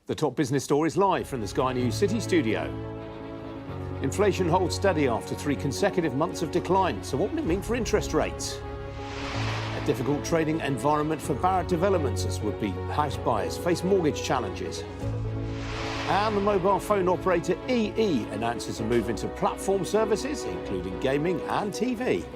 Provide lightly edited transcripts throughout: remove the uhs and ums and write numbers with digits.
The top business stories live from the Sky News City studio. Inflation holds steady after 3 consecutive months of decline. So what will it mean for interest rates? A difficult trading environment for Barratt Developments as would-be house buyers face mortgage challenges. And the mobile phone operator EE announces a move into platform services, including gaming and TV.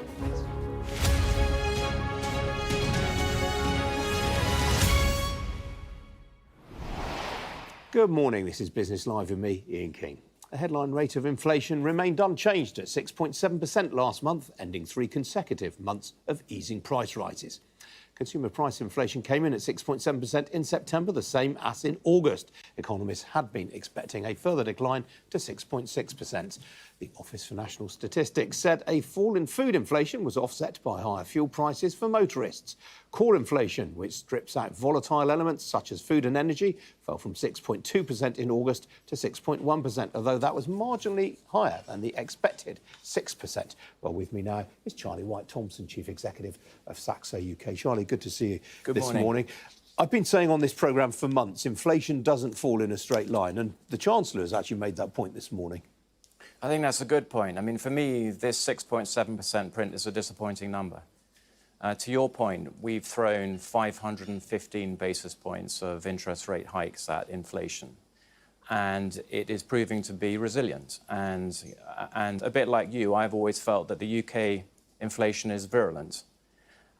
Good morning, this is Business Live with me, Ian King. The headline rate of inflation remained unchanged at 6.7% last month, ending 3 consecutive months of easing price rises. Consumer price inflation came in at 6.7% in September, the same as in August. Economists had been expecting a further decline to 6.6%. The Office for National Statistics said a fall in food inflation was offset by higher fuel prices for motorists. Core inflation, which strips out volatile elements such as food and energy, fell from 6.2% in August to 6.1%, although that was marginally higher than the expected 6%. Well, with me now is Charlie White-Thompson, Chief Executive of Saxo UK. Charlie, good to see you this morning. I've been saying on this programme for months, inflation doesn't fall in a straight line, and the Chancellor has actually made that point this morning. I think that's a good point. I mean, for me, this 6.7% print is a disappointing number. To your point, we've thrown 515 basis points of interest rate hikes at inflation, and it is proving to be resilient. And a bit like you, I've always felt that the UK inflation is virulent,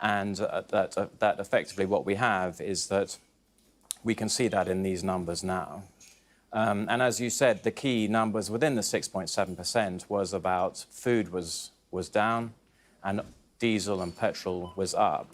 and that effectively what we have is that we can see that in these numbers now. And as you said, the key numbers within the 6.7% was about food was down and diesel and petrol was up.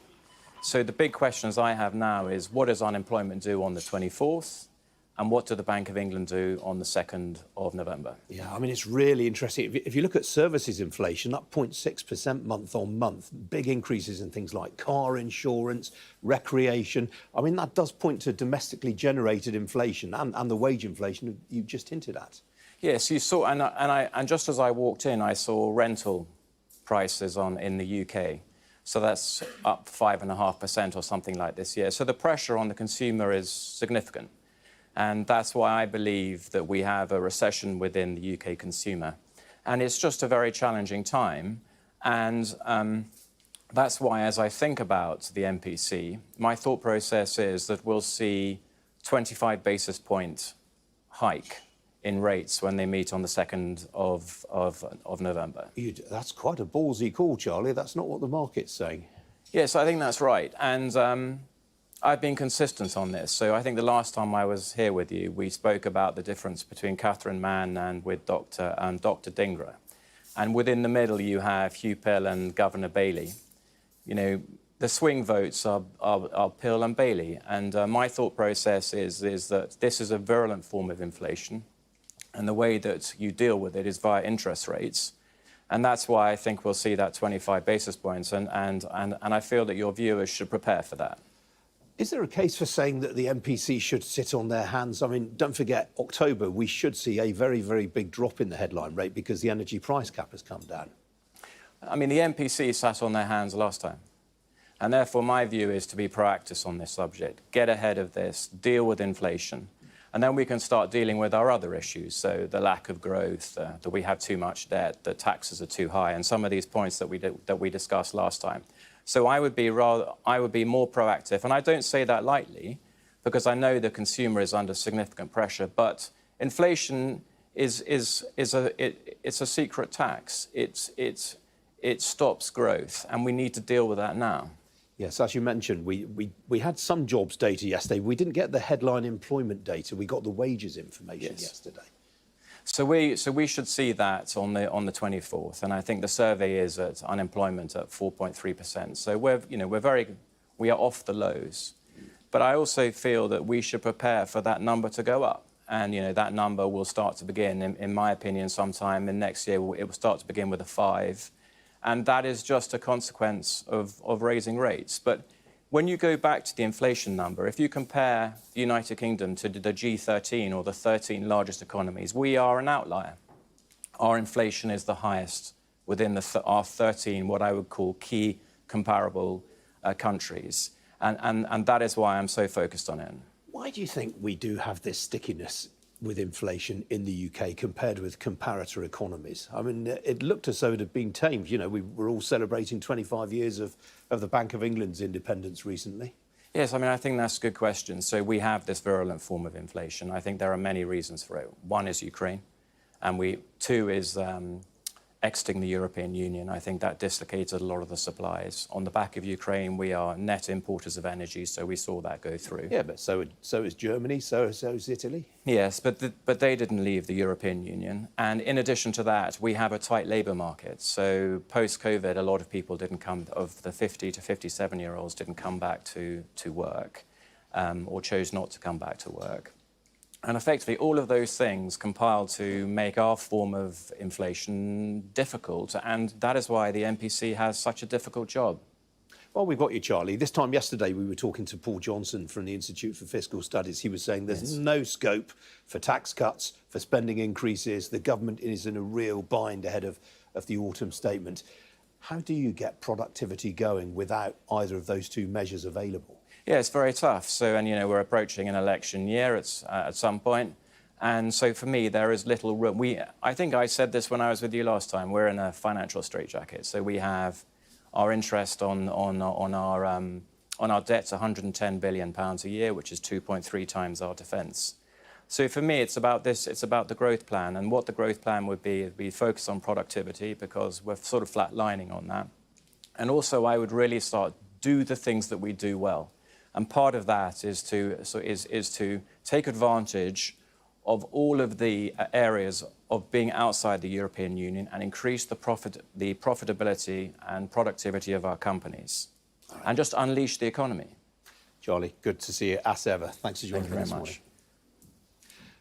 So the big questions I have now is what does unemployment do on the 24th? And what did the Bank of England do on the 2nd of November? Yeah, I mean, it's really interesting. If you look at services inflation, up 0.6% month on month, big increases in things like car insurance, recreation. I mean, that does point to domestically generated inflation and the wage inflation you just hinted at. Yes, you saw, and just as I walked in, I saw rental prices in the UK. So that's up 5.5% or something like this year. So the pressure on the consumer is significant. And that's why I believe that we have a recession within the UK consumer. And it's just a very challenging time. And that's why, as I think about the MPC, my thought process is that we'll see 25 basis point hike in rates when they meet on the 2nd of November. That's quite a ballsy call, Charlie. That's not what the market's saying. Yes, I think that's right. And I've been consistent on this. So I think the last time I was here with you, we spoke about the difference between Catherine Mann and with Dr. Dhingra. And within the middle, you have Hugh Pill and Governor Bailey. You know, the swing votes are Pill and Bailey. And my thought process is that this is a virulent form of inflation. And the way that you deal with it is via interest rates. And that's why I think we'll see that 25 basis points. And I feel that your viewers should prepare for that. Is there a case for saying that the MPC should sit on their hands? I mean, don't forget, October, we should see a very, very big drop in the headline rate because the energy price cap has come down. I mean, the MPC sat on their hands last time. And therefore, my view is to be proactive on this subject, get ahead of this, deal with inflation, and then we can start dealing with our other issues. So the lack of growth, that we have too much debt, that taxes are too high, and some of these points that we discussed last time. So I would be more proactive, and I don't say that lightly, because I know the consumer is under significant pressure. But inflation is a secret tax. It stops growth, and we need to deal with that now. Yes, as you mentioned, we had some jobs data yesterday. We didn't get the headline employment data. We got the wages information yesterday. So we should see that on the 24th, and I think the survey is at unemployment at 4.3%. So we are off the lows, but I also feel that we should prepare for that number to go up, and that number will start to begin, in my opinion, sometime in next year. It will start to begin with a 5, and that is just a consequence of raising rates. But when you go back to the inflation number, if you compare the United Kingdom to the G13 or the 13 largest economies, we are an outlier. Our inflation is the highest within our 13, what I would call key comparable countries. And that is why I'm so focused on it. Why do you think we do have this stickiness with inflation in the UK compared with comparator economies? I mean, it looked as though it had been tamed. You know, we were all celebrating 25 years of the Bank of England's independence recently. Yes, I mean, I think that's a good question. So we have this virulent form of inflation. I think there are many reasons for it. One is Ukraine, and two is exiting the European Union. I think that dislocated a lot of the supplies. On the back of Ukraine, we are net importers of energy, so we saw that go through. Yeah, but so is Germany, so is Italy. Yes, but they didn't leave the European Union. And in addition to that, we have a tight labour market. So post-COVID, a lot of people didn't come, of the 50 to 57-year-olds, didn't come back to work or chose not to come back to work. And effectively, all of those things compiled to make our form of inflation difficult. And that is why the MPC has such a difficult job. Well, we've got you, Charlie. This time yesterday, we were talking to Paul Johnson from the Institute for Fiscal Studies. He was saying there's no scope for tax cuts, for spending increases. The government is in a real bind ahead of the autumn statement. How do you get productivity going without either of those two measures available? Yeah, it's very tough. So, and, you know, we're approaching an election year at some point. And so for me, there is little room. I think I said this when I was with you last time. We're in a financial straitjacket. So we have our interest on our debt's £110 billion a year, which is 2.3 times our defence. So for me, it's about this. It's about the growth plan. And what the growth plan would be focused on productivity, because we're sort of flatlining on that. And also, I would really do the things that we do well. And part of that is to take advantage of all of the areas of being outside the European Union and increase the profitability and productivity of our companies, and just unleash the economy. Charlie, good to see you as ever. Thanks for joining me this morning. Much.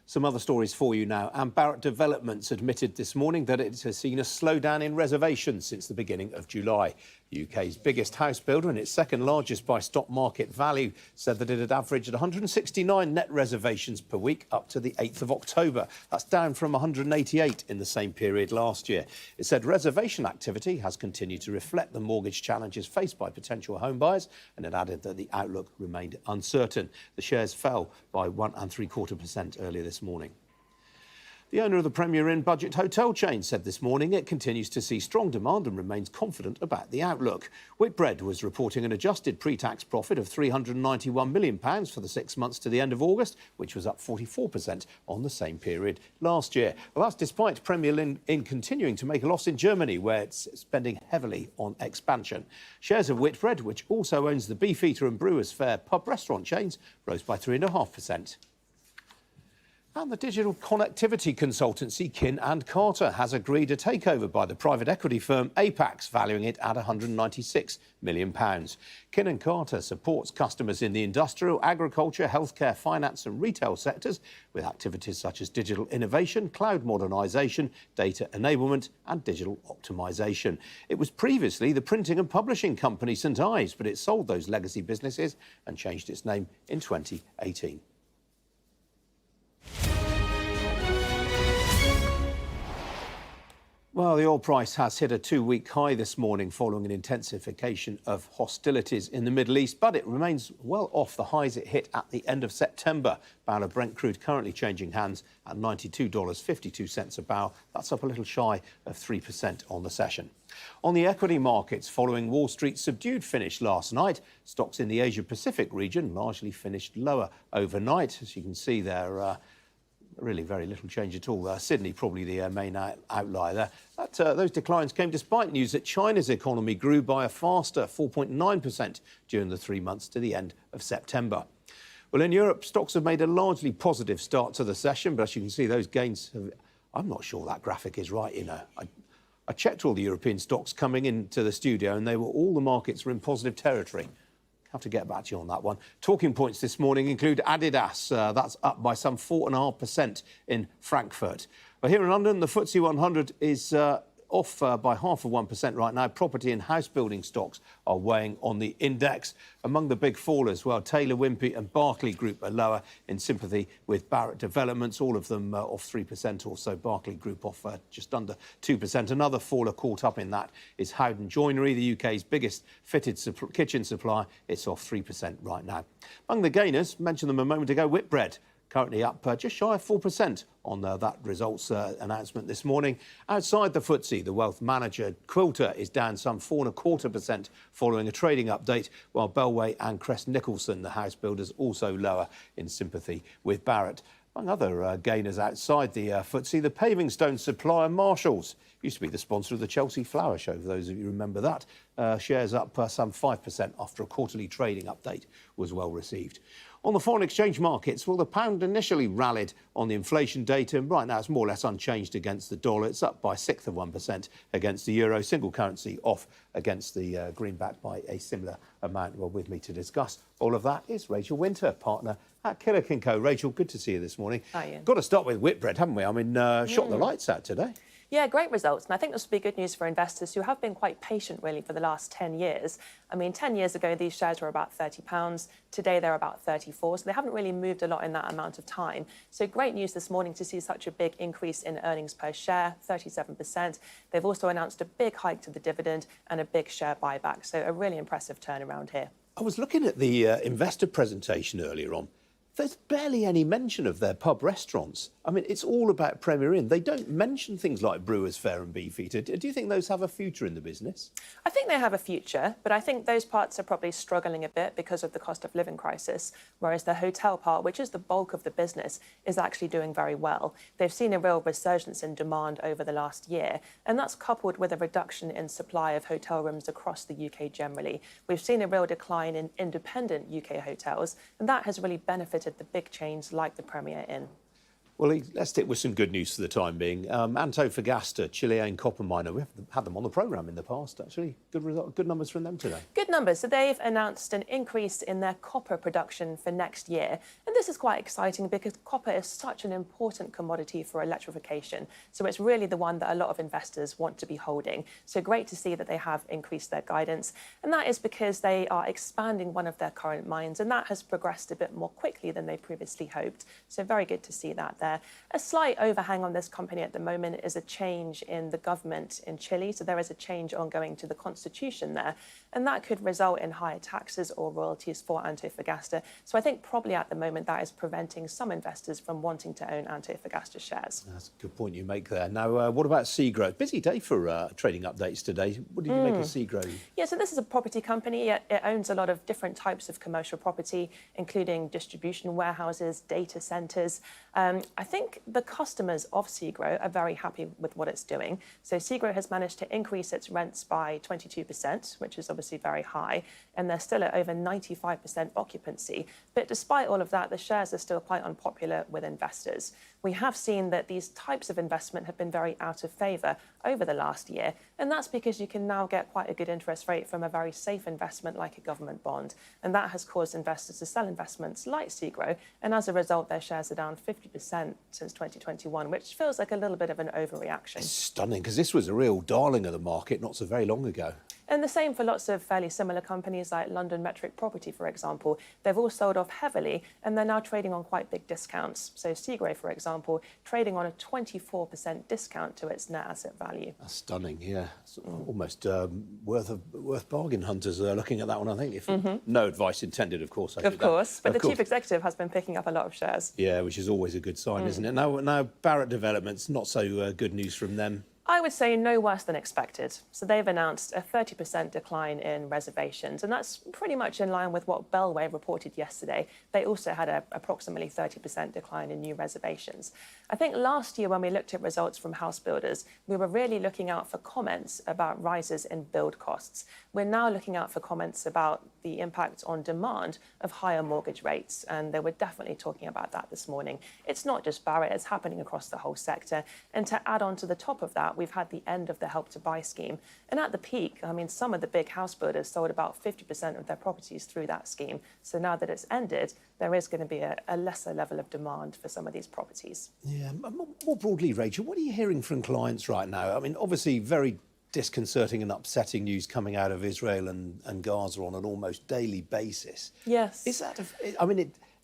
Some other stories for you now. And Barratt Developments admitted this morning that it has seen a slowdown in reservations since the beginning of July. The UK's biggest house builder and its second largest by stock market value said that it had averaged 169 net reservations per week up to the 8th of October. That's down from 188 in the same period last year. It said reservation activity has continued to reflect the mortgage challenges faced by potential home buyers, and it added that the outlook remained uncertain. The shares fell by 1.75% earlier this morning. The owner of the Premier Inn budget hotel chain said this morning it continues to see strong demand and remains confident about the outlook. Whitbread was reporting an adjusted pre-tax profit of £391 million for the 6 months to the end of August, which was up 44% on the same period last year. Well, that's despite Premier Inn continuing to make a loss in Germany, where it's spending heavily on expansion. Shares of Whitbread, which also owns the Beefeater and Brewers Fayre pub restaurant chains, rose by 3.5%. And the digital connectivity consultancy Kin & Carter has agreed a takeover by the private equity firm Apax, valuing it at £196 million. Kin & Carter supports customers in the industrial, agriculture, healthcare, finance and retail sectors with activities such as digital innovation, cloud modernisation, data enablement and digital optimisation. It was previously the printing and publishing company St Ives, but it sold those legacy businesses and changed its name in 2018. Well, the oil price has hit a two-week high this morning following an intensification of hostilities in the Middle East, but it remains well off the highs it hit at the end of September. Barrel of Brent crude currently changing hands at $92.52 a barrel. That's up a little shy of 3% on the session. On the equity markets, following Wall Street's subdued finish last night, stocks in the Asia-Pacific region largely finished lower overnight. As you can see there, really very little change at all. Sydney probably the main outlier there. Those declines came despite news that China's economy grew by a faster 4.9% during the 3 months to the end of September. Well, in Europe, stocks have made a largely positive start to the session, but as you can see, those gains I'm not sure that graphic is right, you know. I checked all the European stocks coming into the studio and all the markets were in positive territory. Have to get back to you on that one. Talking points this morning include Adidas. That's up by some 4.5% in Frankfurt. But here in London, the FTSE 100 is off by 0.5% right now. Property and house building stocks are weighing on the index. Among the big fallers, well, Taylor Wimpey and Barclay Group are lower in sympathy with Barratt Developments, all of them off 3% or so. Barclay Group off just under 2%. Another faller caught up in that is Howden Joinery, the UK's biggest fitted kitchen supplier. It's off 3% right now. Among the gainers, mentioned them a moment ago, Whitbread, currently up just shy of 4% on that results announcement this morning. Outside the FTSE, the wealth manager Quilter is down some 4.25% following a trading update, while Bellway and Crest Nicholson, the house builders, also lower in sympathy with Barratt. Among other gainers outside the FTSE, the paving stone supplier Marshalls used to be the sponsor of the Chelsea Flower Show, for those of you who remember that. Shares up some 5% after a quarterly trading update was well received. On the foreign exchange markets, well, the pound initially rallied on the inflation data, and right now it's more or less unchanged against the dollar. It's up by 1/6% against the euro, single currency off against the greenback by a similar amount. Well, with me to discuss all of that is Rachel Winter, partner at Killer & Co. Rachel, good to see you this morning. Hi, Ian. Got to start with Whitbread, haven't we? I mean, shot the lights out today. Yeah, great results. And I think this will be good news for investors who have been quite patient, really, for the last 10 years. I mean, 10 years ago, these shares were about £30. Today, they're about 34. So they haven't really moved a lot in that amount of time. So great news this morning to see such a big increase in earnings per share, 37%. They've also announced a big hike to the dividend and a big share buyback. So a really impressive turnaround here. I was looking at the investor presentation earlier on. There's barely any mention of their pub restaurants. I mean, it's all about Premier Inn. They don't mention things like Brewers Fayre and Beefeater. Do you think those have a future in the business? I think they have a future, but I think those parts are probably struggling a bit because of the cost of living crisis, whereas the hotel part, which is the bulk of the business, is actually doing very well. They've seen a real resurgence in demand over the last year, and that's coupled with a reduction in supply of hotel rooms across the UK generally. We've seen a real decline in independent UK hotels, and that has really benefited the big chains like the Premier Inn. Well, let's stick with some good news for the time being. Antofagasta, Chilean copper miner, we've had them on the programme in the past, actually. Good numbers from them today. Good numbers. So they've announced an increase in their copper production for next year. And this is quite exciting because copper is such an important commodity for electrification. So it's really the one that a lot of investors want to be holding. So great to see that they have increased their guidance. And that is because they are expanding one of their current mines. And that has progressed a bit more quickly than they previously hoped. So very good to see that there. A slight overhang on this company at the moment is a change in the government in Chile. So there is a change ongoing to the constitution there, and that could result in higher taxes or royalties for Antofagasta. So I think probably at the moment that is preventing some investors from wanting to own Antofagasta shares. That's a good point you make there. Now, what about Seagrow? Busy day for trading updates today. What did you make of Seagrow? Yeah, so this is a property company. It owns a lot of different types of commercial property, including distribution warehouses, data centres. I think the customers of Seagrow are very happy with what it's doing. So Seagrow has managed to increase its rents by 22%, which is obviously very high, and they're still at over 95% occupancy. But despite all of that, the shares are still quite unpopular with investors. We have seen that these types of investment have been very out of favour over the last year, and that's because you can now get quite a good interest rate from a very safe investment like a government bond, and that has caused investors to sell investments like Seagrow, and as a result their shares are down 50% since 2021, which feels like a little bit of an overreaction. It's stunning, because this was a real darling of the market not so very long ago. And the same for lots of fairly similar companies like London Metric Property, for example. They've all sold off heavily and they're now trading on quite big discounts. So Seagrow, for example, trading on a 24% discount to its net asset value. That's stunning, yeah. It's almost worth bargain hunters looking at that one, I think. If no advice intended, of course. Of course, but the chief executive has been picking up a lot of shares. Yeah, which is always a good sign, isn't it? Now Barratt Developments, not so good news from them. I would say no worse than expected. So they've announced a 30% decline in reservations, and that's pretty much in line with what Bellway reported yesterday. They also had a approximately 30% decline in new reservations. I think last year when we looked at results from house builders, we were really looking out for comments about rises in build costs. We're now looking out for comments about the impact on demand of higher mortgage rates, and they were definitely talking about that this morning. It's not just Barratt, it's happening across the whole sector. And to add on to the top of that, that, we've had the end of the Help to Buy scheme. And at the peak, I mean, some of the big house builders sold about 50% of their properties through that scheme. So now that it's ended, there is going to be a lesser level of demand for some of these properties. Yeah, more broadly, Rachel, what are you hearing from clients right now? I mean, obviously very disconcerting and upsetting news coming out of Israel and Gaza on an almost daily basis. Yes. Is that,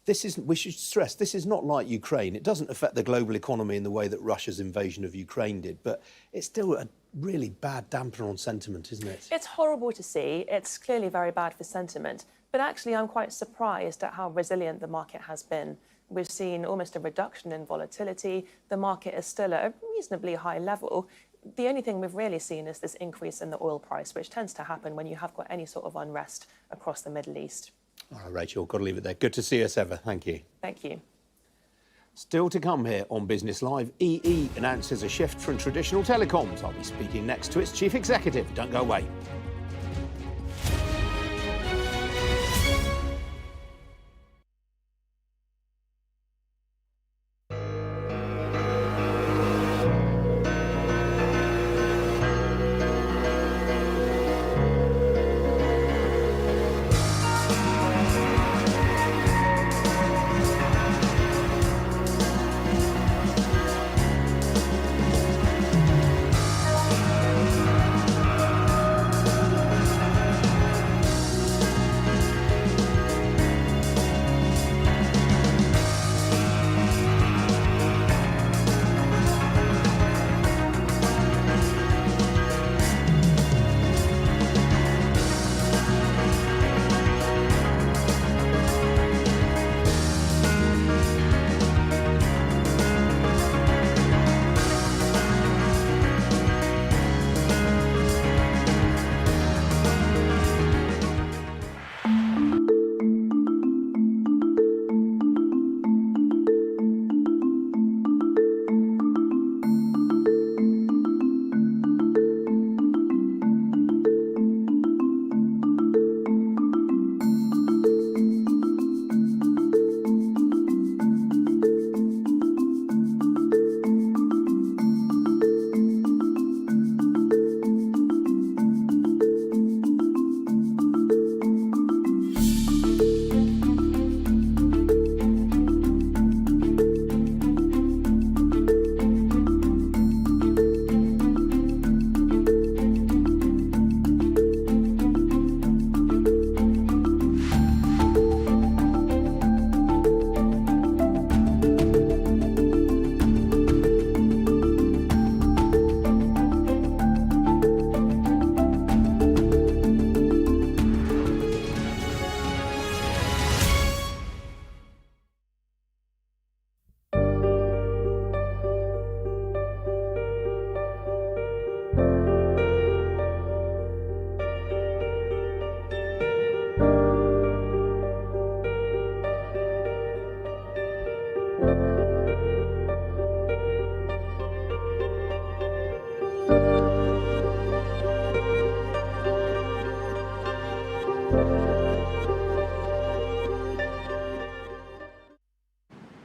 this isn't, we should stress, this is not like Ukraine. It doesn't affect the global economy in the way that Russia's invasion of Ukraine did, but it's still a really bad dampener on sentiment, isn't it? It's horrible to see. It's clearly very bad for sentiment. But actually, I'm quite surprised at how resilient the market has been. We've seen almost a reduction in volatility. The market is still at a reasonably high level. The only thing we've really seen is this increase in the oil price, which tends to happen when you have got any sort of unrest across the Middle East. All right, Rachel, got to leave it there. Good to see you as ever. Thank you. Thank you. Still to come here on Business Live, EE announces a shift from traditional telecoms. I'll be speaking next to its chief executive. Don't go away.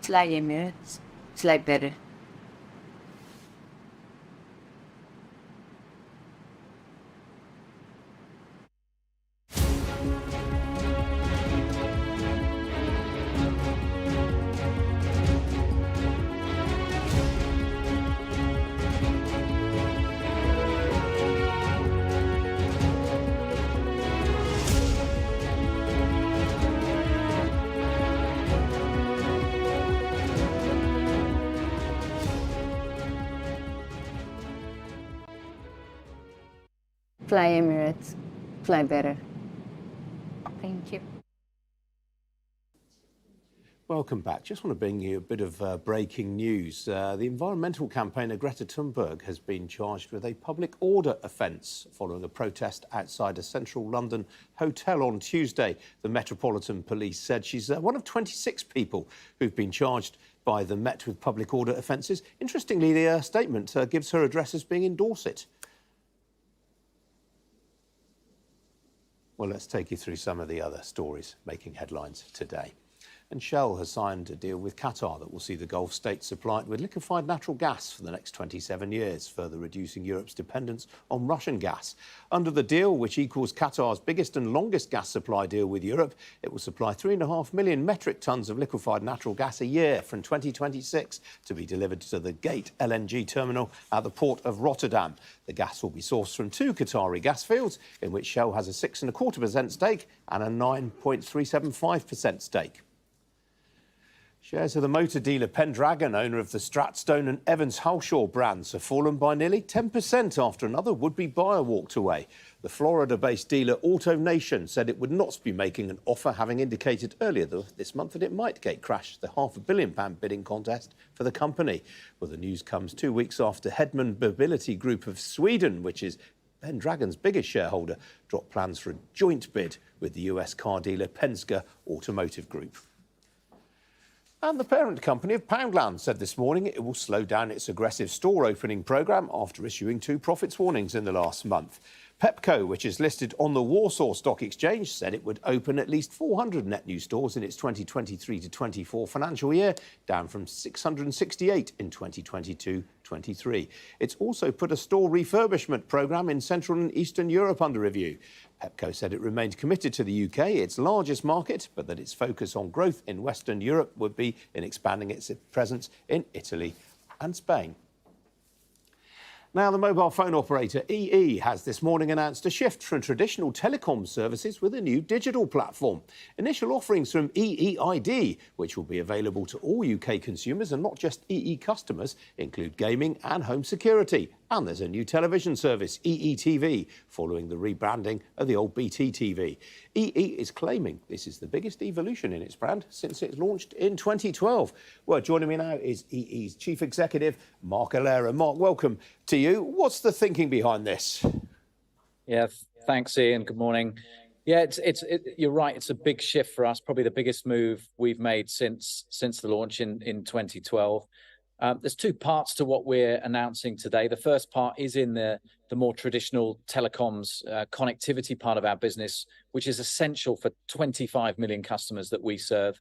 Fly Emirates. Fly better. Fly Emirates. Fly better. Thank you. Welcome back. Just want to bring you a bit of breaking news. The environmental campaigner Greta Thunberg has been charged with a public order offence following a protest outside a central London hotel on Tuesday. The Metropolitan Police said she's one of 26 people who've been charged by the Met with public order offences. Interestingly, the statement gives her address as being in Dorset. Well, let's take you through some of the other stories making headlines today. And Shell has signed a deal with Qatar that will see the Gulf states supplied with liquefied natural gas for the next 27 years, further reducing Europe's dependence on Russian gas. Under the deal, which equals Qatar's biggest and longest gas supply deal with Europe, it will supply 3.5 million metric tonnes of liquefied natural gas a year from 2026 to be delivered to the Gate LNG terminal at the port of Rotterdam. The gas will be sourced from 2 Qatari gas fields, in which Shell has a 6.25% stake and a 9.375% stake. Shares of the motor dealer Pendragon, owner of the Stratstone and Evans Halshaw brands, have fallen by nearly 10% after another would-be buyer walked away. The Florida-based dealer AutoNation said it would not be making an offer, having indicated earlier this month that it might crash the £500 million bidding contest for the company. Well, the news comes 2 weeks after Hedman Mobility Group of Sweden, which is Pendragon's biggest shareholder, dropped plans for a joint bid with the US car dealer Penske Automotive Group. And the parent company of Poundland said this morning it will slow down its aggressive store opening programme after issuing 2 profits warnings in the last month. Pepco, which is listed on the Warsaw Stock Exchange, said it would open at least 400 net new stores in its 2023 to 24 financial year, down from 668 in 2022-23. It's also put a store refurbishment programme in Central and Eastern Europe under review. Pepco said it remained committed to the UK, its largest market, but that its focus on growth in Western Europe would be in expanding its presence in Italy and Spain. Now, the mobile phone operator EE has this morning announced a shift from traditional telecom services with a new digital platform. Initial offerings from EE-ID, which will be available to all UK consumers and not just EE customers, include gaming and home security. And there's a new television service, EE-TV, following the rebranding of the old BT TV. EE is claiming this is the biggest evolution in its brand since it launched in 2012. Well, joining me now is EE's Chief Executive, Mark Alera. Mark, welcome to you. What's the thinking behind this? Yeah, thanks, Ian. Good morning. Yeah, you're right. It's a big shift for us, probably the biggest move we've made since the launch in 2012. There's 2 parts to what we're announcing today. The first part is in the more traditional telecoms connectivity part of our business, which is essential for 25 million customers that we serve.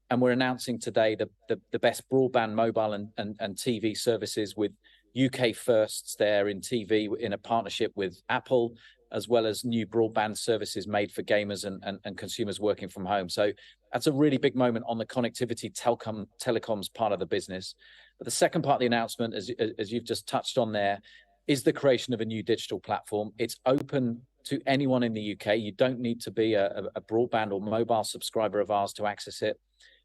And we're announcing today the best broadband, mobile and TV services with UK firsts there in TV in a partnership with Apple, as well as new broadband services made for gamers and consumers working from home. So that's a really big moment on the connectivity telecoms part of the business. But the second part of the announcement, as you've just touched on there, is the creation of a new digital platform. It's open to anyone in the UK. You don't need to be a broadband or mobile subscriber of ours to access it.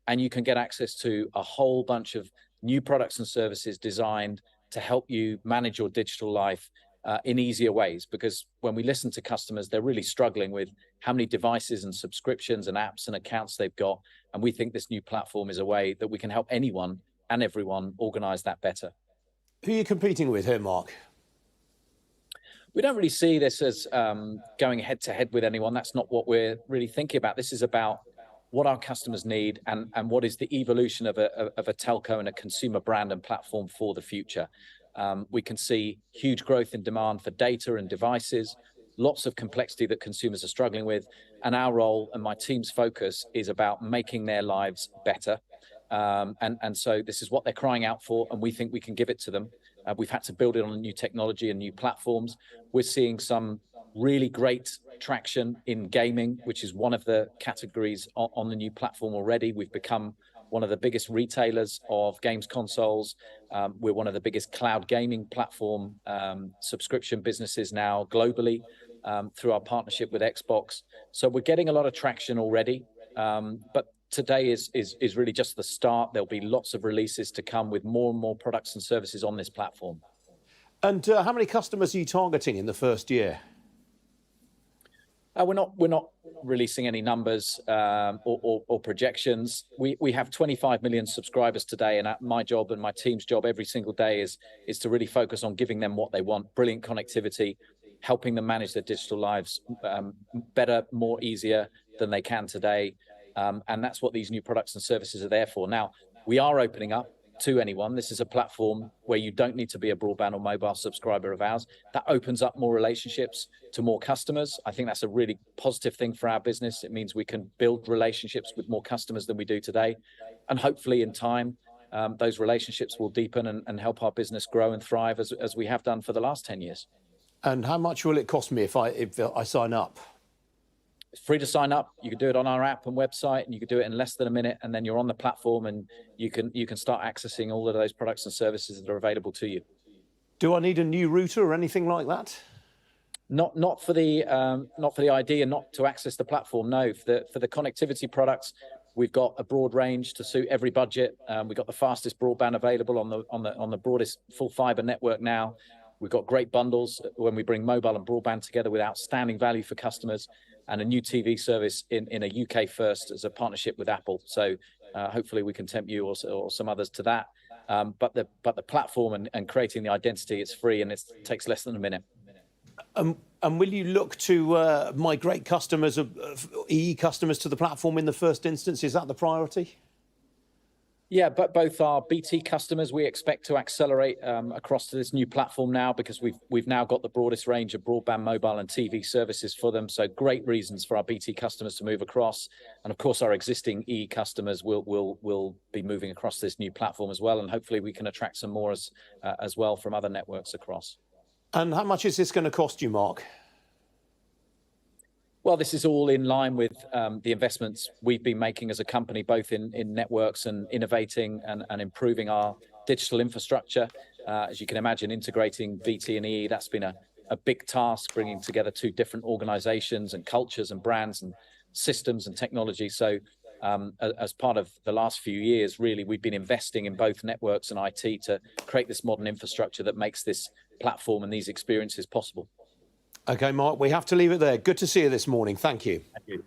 And you can get access to a whole bunch of new products and services designed to help you manage your digital life in easier ways. Because when we listen to customers, they're really struggling with how many devices and subscriptions and apps and accounts they've got. And we think this new platform is a way that we can help anyone and everyone organise that better. Who are you competing with here, Mark? We don't really see this as going head to head with anyone. That's not what we're really thinking about. This is about what our customers need and what is the evolution of a telco and a consumer brand and platform for the future. We can see huge growth in demand for data and devices, lots of complexity that consumers are struggling with. And our role and my team's focus is about making their lives better. And so this is what they're crying out for, and we think we can give it to them. We've had to build it on new technology and new platforms. We're seeing some really great traction in gaming, which is one of the categories on the new platform already. We've become one of the biggest retailers of games consoles. We're one of the biggest cloud gaming platform subscription businesses now globally through our partnership with Xbox. So we're getting a lot of traction already, but today is really just the start. There'll be lots of releases to come with more and more products and services on this platform. And how many customers are you targeting in the first year? We're not releasing any numbers or projections. We have 25 million subscribers today, and my job and my team's job every single day is to really focus on giving them what they want: brilliant connectivity, helping them manage their digital lives better, more easier than they can today. And that's what these new products and services are there for. Now, we are opening up to anyone. This is a platform where you don't need to be a broadband or mobile subscriber of ours. That opens up more relationships to more customers. I think that's a really positive thing for our business. It means we can build relationships with more customers than we do today. And hopefully in time, those relationships will deepen and help our business grow and thrive as we have done for the last 10 years. And how much will it cost me if I sign up? It's free to sign up. You can do it on our app and website, and you can do it in less than a minute, and then you're on the platform and you can start accessing all of those products and services that are available to you. Do I need a new router or anything like that? Not for the ID and not to access the platform. No, for the connectivity products, we've got a broad range to suit every budget. We've got the fastest broadband available on the broadest full fiber network now. We've got great bundles when we bring mobile and broadband together with outstanding value for customers, and a new TV service in a UK first as a partnership with Apple. So hopefully we can tempt you or some others to that. But the platform and creating the identity, it's free and it takes less than a minute. And will you look to migrate customers, EE customers, to the platform in the first instance? Is that the priority? Yeah, but both our BT customers, we expect to accelerate across to this new platform now because we've now got the broadest range of broadband, mobile and TV services for them. So great reasons for our BT customers to move across. And of course, our existing EE customers will be moving across this new platform as well. And hopefully we can attract some more as well from other networks across. And how much is this going to cost you, Mark? Well, this is all in line with the investments we've been making as a company, both in networks and innovating and improving our digital infrastructure. As you can imagine, integrating BT and EE, that's been a big task, bringing together two different organizations and cultures and brands and systems and technology. So as part of the last few years, really, we've been investing in both networks and IT to create this modern infrastructure that makes this platform and these experiences possible. OK, Mark, we have to leave it there. Good to see you this morning. Thank you. Thank you.